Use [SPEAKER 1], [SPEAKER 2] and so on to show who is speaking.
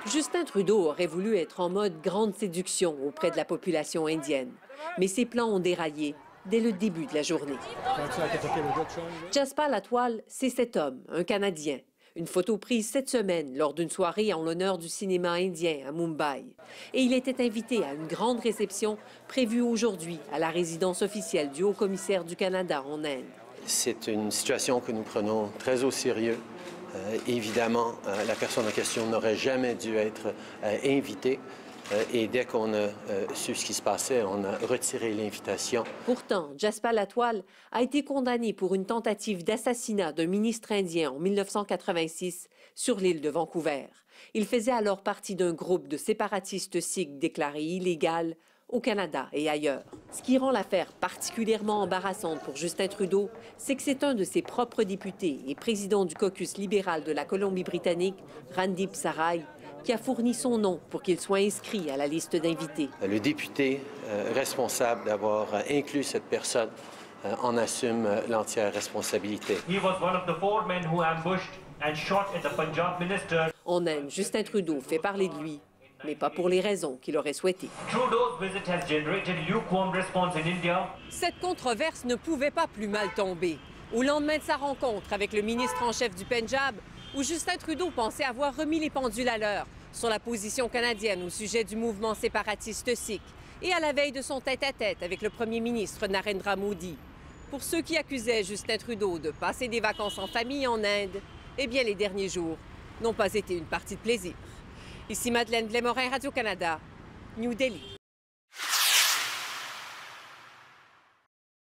[SPEAKER 1] Justin Trudeau aurait voulu être en mode grande séduction auprès de la population indienne. Mais ses plans ont déraillé dès le début de la journée. Jaspal Atwal, c'est cet homme, un Canadien. Une photo prise cette semaine lors d'une soirée en l'honneur du cinéma indien à Mumbai. Et il était invité à une grande réception prévue aujourd'hui à la résidence officielle du Haut-commissaire du Canada en Inde.
[SPEAKER 2] C'est une situation que nous prenons très au sérieux. Évidemment, la personne en question n'aurait jamais dû être invitée. Et dès qu'on a su ce qui se passait, on a retiré l'invitation.
[SPEAKER 1] Pourtant, Jaspal Atwal a été condamné pour une tentative d'assassinat d'un ministre indien en 1986 sur l'île de Vancouver. Il faisait alors partie d'un groupe de séparatistes sikhs déclarés illégal au Canada et ailleurs. Ce qui rend l'affaire particulièrement embarrassante pour Justin Trudeau, c'est que c'est un de ses propres députés et président du caucus libéral de la Colombie-Britannique, Randeep Saray, qui a fourni son nom pour qu'il soit inscrit à la liste d'invités.
[SPEAKER 2] Le député responsable d'avoir inclus cette personne en assume l'entière responsabilité.
[SPEAKER 1] En Inde, Justin Trudeau fait parler de lui, mais pas pour les raisons qu'il aurait souhaitées. Cette controverse ne pouvait pas plus mal tomber. Au lendemain de sa rencontre avec le ministre en chef du Pendjab, où Justin Trudeau pensait avoir remis les pendules à l'heure sur la position canadienne au sujet du mouvement séparatiste sikh, et à la veille de son tête-à-tête avec le premier ministre Narendra Modi. Pour ceux qui accusaient Justin Trudeau de passer des vacances en famille en Inde, eh bien les derniers jours n'ont pas été une partie de plaisir. Ici Madeleine Blais-Morin, Radio-Canada, New Delhi.